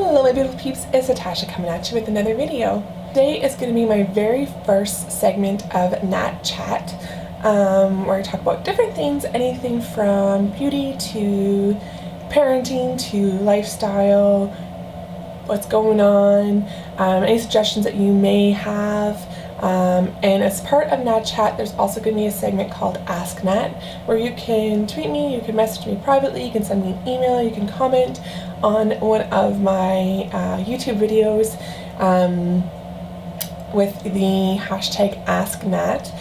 Hello my beautiful peeps, it's Natasha coming at you with another video. Today is going to be my very first segment of Nat Chat, where I talk about different things, anything from beauty to parenting to lifestyle, what's going on, any suggestions that you may have. And as part of Nat Chat, there's also going to be a segment called Ask Nat, where you can tweet me, you can message me privately, you can send me an email, you can comment on one of my YouTube videos with the hashtag AskNat,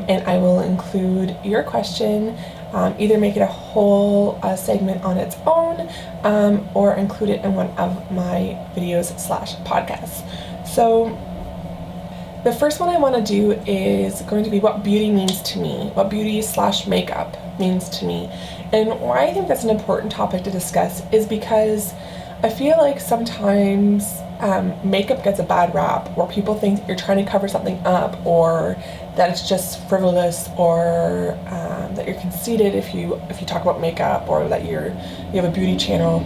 and I will include your question, either make it a whole segment on its own, or include it in one of my videos / podcasts. So the first one I want to do is going to be what beauty means to me, what beauty / makeup means to me. And why I think that's an important topic to discuss is because I feel like sometimes makeup gets a bad rap, or people think you're trying to cover something up, or that it's just frivolous, or that you're conceited if you talk about makeup, or that you have a beauty channel,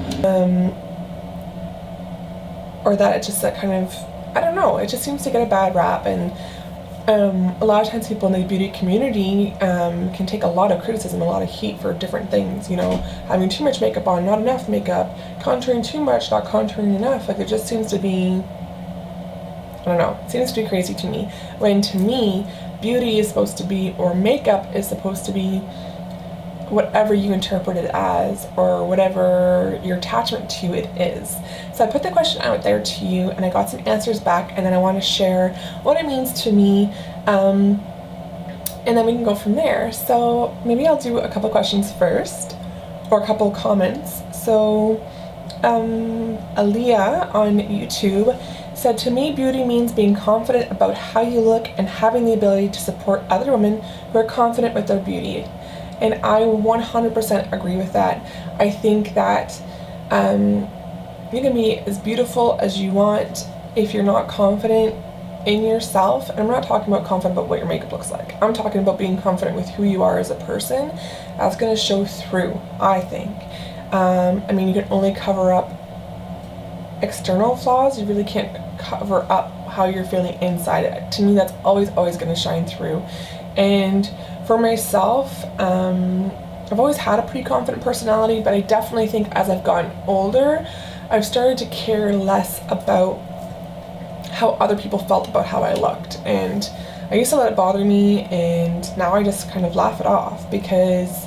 or that it's just that kind of, I don't know, it just seems to get a bad rap. And a lot of times people in the beauty community can take a lot of criticism, a lot of heat for different things, you know, having too much makeup on, not enough makeup, contouring too much, not contouring enough. Like, it just seems to be, I don't know, it seems to be crazy to me. When to me, beauty is supposed to be, or makeup is supposed to be, whatever you interpret it as, or whatever your attachment to it is. So I put the question out there to you, and I got some answers back, and then I want to share what it means to me, and then we can go from there. So maybe I'll do a couple questions first, or a couple comments. So Aaliyah on YouTube said, to me, beauty means being confident about how you look and having the ability to support other women who are confident with their beauty. And I 100% agree with that. I think that you can be as beautiful as you want if you're not confident in yourself. And I'm not talking about confident about what your makeup looks like. I'm talking about being confident with who you are as a person. That's going to show through, I think. I mean, you can only cover up external flaws. You really can't cover up how you're feeling inside. To me, that's always going to shine through. And for myself, I've always had a pretty confident personality, but I definitely think as I've gotten older, I've started to care less about how other people felt about how I looked. And I used to let it bother me, and now I just kind of laugh it off, because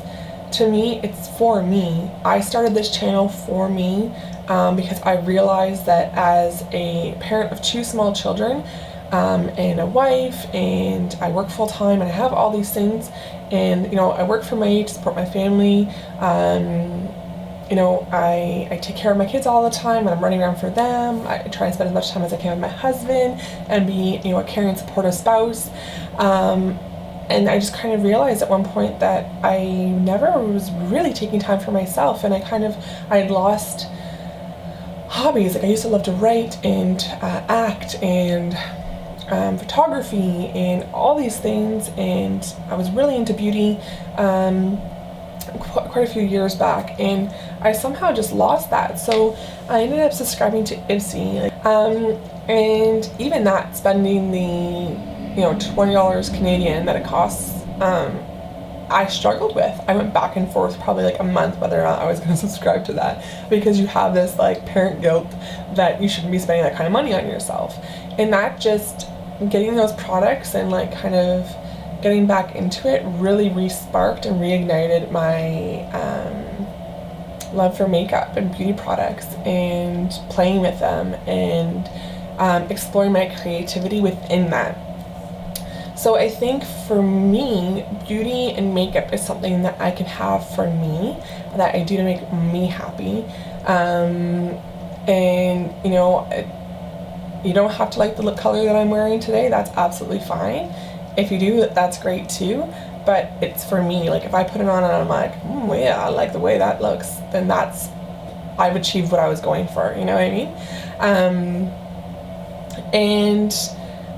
to me, it's for me. I started this channel for me, because I realized that as a parent of 2 small children, and a wife, and I work full time, and I have all these things, and you know, I work for money to support my family. You know, I take care of my kids all the time, and I'm running around for them. I try and spend as much time as I can with my husband and be, you know, a caring, supportive spouse. And I just kind of realized at one point that I never was really taking time for myself, and I had lost hobbies. Like, I used to love to write and act and photography and all these things, and I was really into beauty quite a few years back, and I somehow just lost that. So I ended up subscribing to Ebates, and even that, spending the, you know, $20 Canadian that it costs, I struggled with. I went back and forth probably like a month whether or not I was going to subscribe to that, because you have this like parent guilt that you shouldn't be spending that kind of money on yourself. And that just, getting those products and like kind of getting back into it really re-sparked and reignited my love for makeup and beauty products, and playing with them, and exploring my creativity within that. So I think for me, beauty and makeup is something that I can have for me, that I do to make me happy. And you know, you don't have to like the lip color that I'm wearing today. That's absolutely fine. If you do, that's great too. But it's for me. Like, if I put it on and I'm like, yeah, I like the way that looks, then I've achieved what I was going for. You know what I mean? And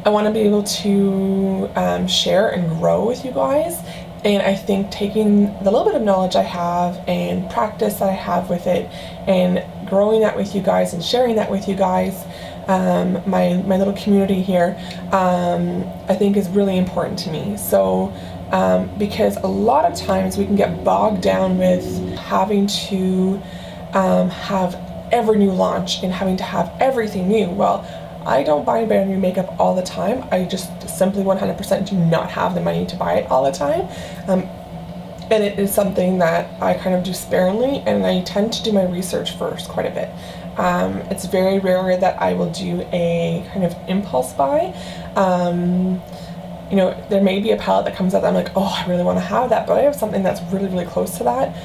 I want to be able to share and grow with you guys. And I think taking the little bit of knowledge I have and practice that I have with it, and growing that with you guys and sharing that with you guys, my little community here, I think is really important to me. So because a lot of times we can get bogged down with having to have every new launch and having to have everything new. Well, I don't buy brand new makeup all the time. I just simply 100% do not have the money to buy it all the time. And it is something that I kind of do sparingly, and I tend to do my research first quite a bit. It's very rare that I will do a kind of impulse buy. You know, there may be a palette that comes out that I'm like, oh, I really want to have that, but I have something that's really, really close to that.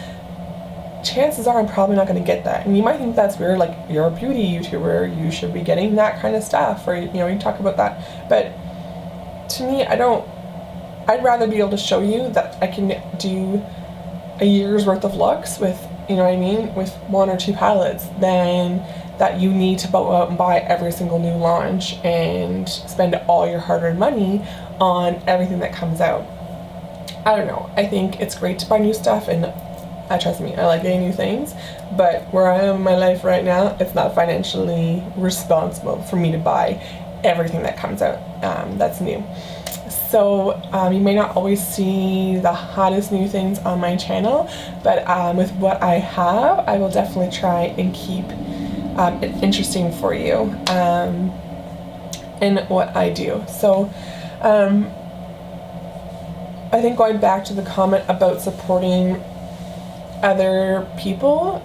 Chances are I'm probably not going to get that. And you might think that's weird, like, you're a beauty YouTuber, you should be getting that kind of stuff, or, you know, you talk about that. But to me, I'd rather be able to show you that I can do a year's worth of looks with, you know what I mean, with 1 or 2 palettes, than that you need to go out and buy every single new launch and spend all your hard-earned money on everything that comes out. I don't know. I think it's great to buy new stuff, and trust me, I like getting new things, but where I am in my life right now, it's not financially responsible for me to buy everything that comes out that's new. So you may not always see the hottest new things on my channel, but with what I have, I will definitely try and keep it interesting for you in what I do. So I think going back to the comment about supporting other people,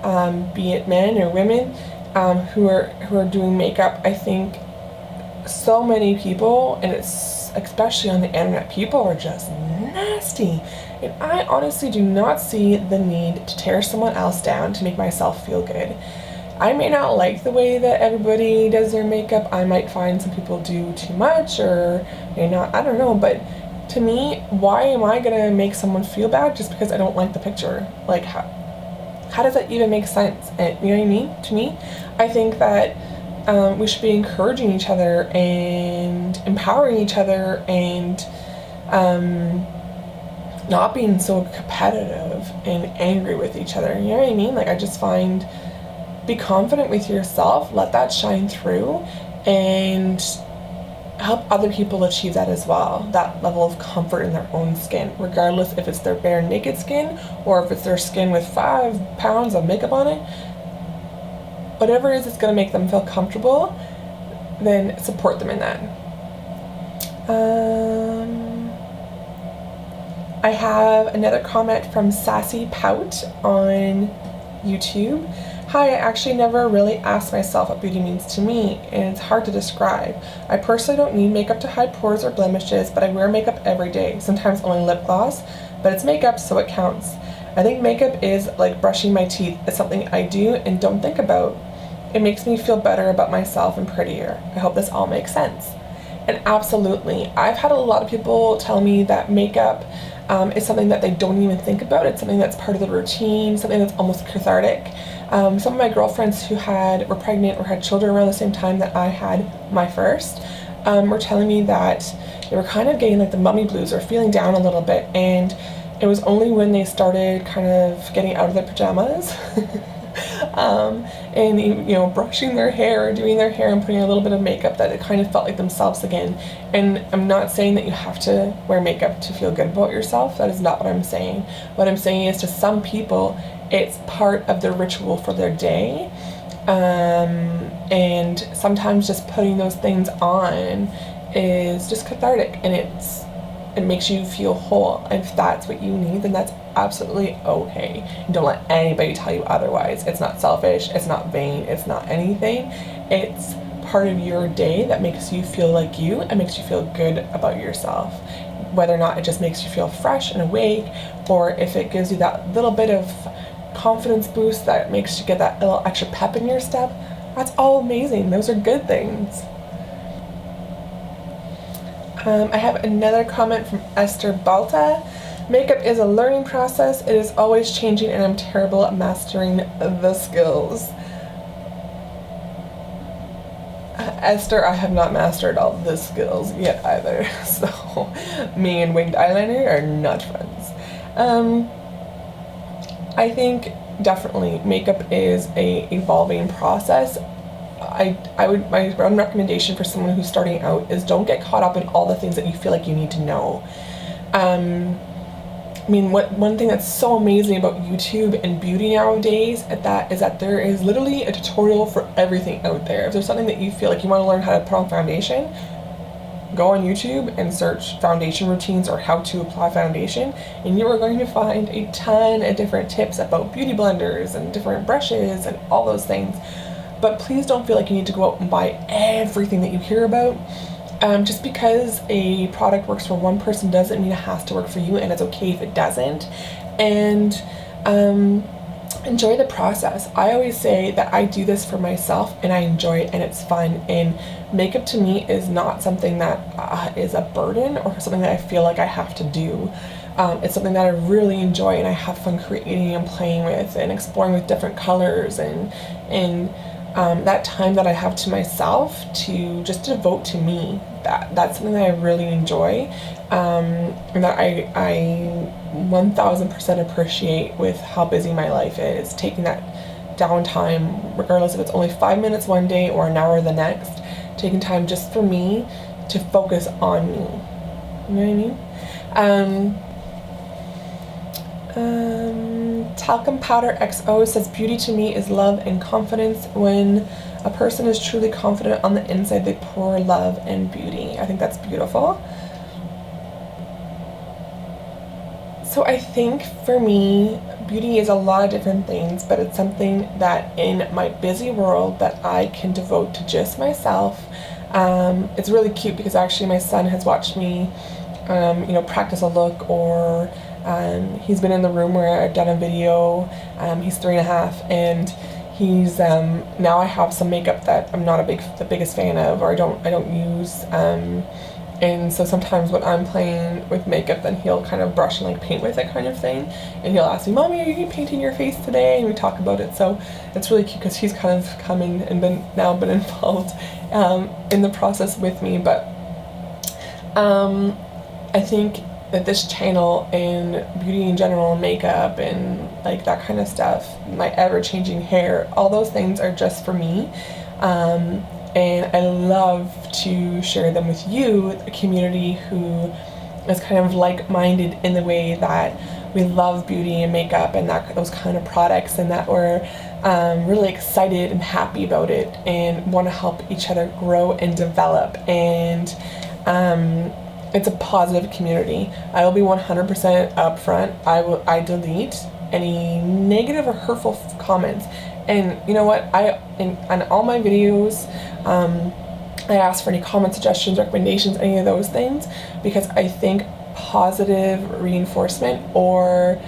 be it men or women, who are doing makeup, I think so many people, and it's especially on the internet, people are just nasty, and I honestly do not see the need to tear someone else down to make myself feel good. I may not like the way that everybody does their makeup. I might find some people do too much, or may not, I don't know, but to me, why am I gonna make someone feel bad just because I don't like the picture? Like, how does that even make sense? And, you know what I mean? To me, I think that we should be encouraging each other and empowering each other, and not being so competitive and angry with each other. You know what I mean? Like, I just find, be confident with yourself, let that shine through, and help other people achieve that as well, that level of comfort in their own skin, regardless if it's their bare naked skin or if it's their skin with 5 pounds of makeup on it. Whatever it is that's going to make them feel comfortable, then support them in that. I have another comment from Sassy Pout on YouTube. Hi, I actually never really asked myself what beauty means to me, and it's hard to describe. I personally don't need makeup to hide pores or blemishes, but I wear makeup every day, sometimes only lip gloss, but it's makeup, so it counts. I think makeup is like brushing my teeth. It's something I do and don't think about. It makes me feel better about myself and prettier. I hope this all makes sense. And absolutely, I've had a lot of people tell me that makeup is something that they don't even think about. It's something that's part of the routine, something that's almost cathartic. Some of my girlfriends who were pregnant or had children around the same time that I had my first, were telling me that they were kind of getting like the mummy blues or feeling down a little bit, and it was only when they started kind of getting out of their pajamas and, you know, brushing their hair or doing their hair and putting a little bit of makeup that it kind of felt like themselves again. And I'm not saying that you have to wear makeup to feel good about yourself. That is not what I'm saying. What I'm saying is, to some people, it's part of their ritual for their day. And sometimes just putting those things on is just cathartic, and it makes you feel whole. If that's what you need, then that's absolutely okay. And don't let anybody tell you otherwise. It's not selfish, it's not vain, it's not anything. It's part of your day that makes you feel like you and makes you feel good about yourself. Whether or not it just makes you feel fresh and awake, or if it gives you that little bit of confidence boost that makes you get that little extra pep in your step, that's all amazing. Those are good things. I have another comment from Esther Balta. Makeup is a learning process. It is always changing, and I'm terrible at mastering the skills. Esther, I have not mastered all the skills yet either. So me and winged eyeliner are not friends. I think definitely makeup is a evolving process. My one recommendation for someone who's starting out is don't get caught up in all the things that you feel like you need to know. I mean, one thing that's so amazing about YouTube and beauty nowadays is that there is literally a tutorial for everything out there. If there's something that you feel like you want to learn how to put on foundation, go on YouTube and search foundation routines or how to apply foundation, and you are going to find a ton of different tips about beauty blenders and different brushes and all those things. But please don't feel like you need to go out and buy everything that you hear about. Just because a product works for one person doesn't mean it has to work for you, and it's okay if it doesn't. And enjoy the process. I always say that I do this for myself and I enjoy it and it's fun. And makeup to me is not something that is a burden or something that I feel like I have to do. It's something that I really enjoy and I have fun creating and playing with and exploring with different colors and that time that I have to myself to just devote to me. That's something that I really enjoy, and that I 1000% appreciate with how busy my life is. Taking that downtime, regardless if it's only 5 minutes one day or an hour the next, taking time just for me to focus on me. You know what I mean? Talcum Powder XO says, beauty to me is love and confidence. When a person is truly confident on the inside, they pour love and beauty. I think that's beautiful. So I think for me, beauty is a lot of different things, but it's something that in my busy world that I can devote to just myself. It's really cute because actually my son has watched me practice a look, or he's been in the room where I've done a video. He's 3.5, and he's now I have some makeup that I'm not the biggest fan of, or I don't use, and so sometimes when I'm playing with makeup, then he'll kind of brush and like paint with it kind of thing, and he'll ask me, "Mommy, are you painting your face today?" And we talk about it. So it's really cute because he's kind of coming and been involved in the process with me. But I think that this channel and beauty in general, makeup and like that kind of stuff, my ever-changing hair, all those things are just for me, and I love to share them with you, a community who is kind of like-minded in the way that we love beauty and makeup and those kind of products, and that we're really excited and happy about it and want to help each other grow and develop. And it's a positive community. I will be 100% upfront. I delete any negative or hurtful comments. And you know what? On all my videos, I ask for any comment, suggestions, recommendations, any of those things, because I think positive reinforcement, or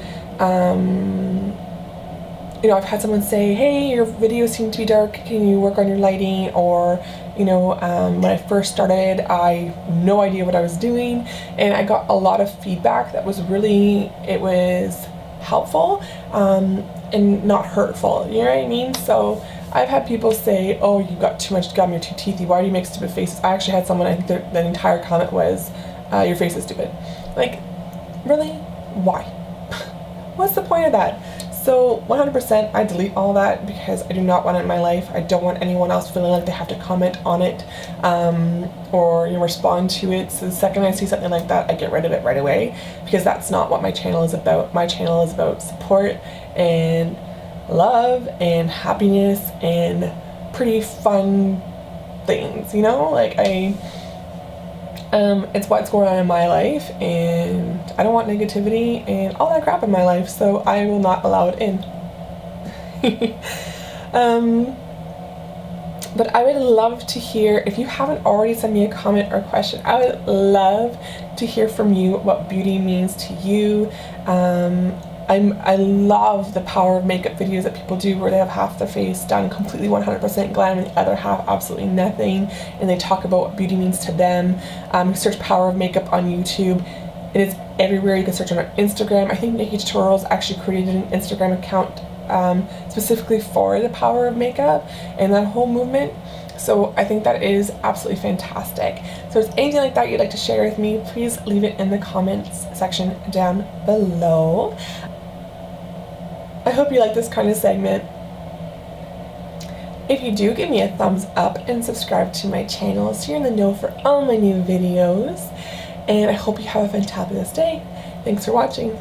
I've had someone say, "Hey, your videos seem to be dark. Can you work on your lighting?" Or when I first started, I had no idea what I was doing, and I got a lot of feedback that was helpful, and not hurtful. You know what I mean? So I've had people say, "Oh, you've got too much gum, you're too teethy, why do you make stupid faces?" I actually had someone, I think the entire comment was, "Your face is stupid." Like, really? Why? What's the point of that? So 100% I delete all that because I do not want it in my life. I don't want anyone else feeling like they have to comment on it, or respond to it. So the second I see something like that, I get rid of it right away, because that's not what my channel is about. My channel is about support and love and happiness and pretty fun things, it's what's going on in my life, and I don't want negativity and all that crap in my life, so I will not allow it in. But I would love to hear, if you haven't already sent me a comment or a question, I would love to hear from you what beauty means to you. I love the power of makeup videos that people do where they have half their face done completely 100% glam and the other half absolutely nothing, and they talk about what beauty means to them. Search Power of Makeup on YouTube. It is everywhere. You can search on our Instagram. I think Nikki Tutorials actually created an Instagram account specifically for the power of makeup and that whole movement. So I think that is absolutely fantastic. So if there's anything like that you'd like to share with me, please leave it in the comments section down below. I hope you like this kind of segment. If you do, give me a thumbs up and subscribe to my channel so you're in the know for all my new videos. And I hope you have a fantabulous day. Thanks for watching.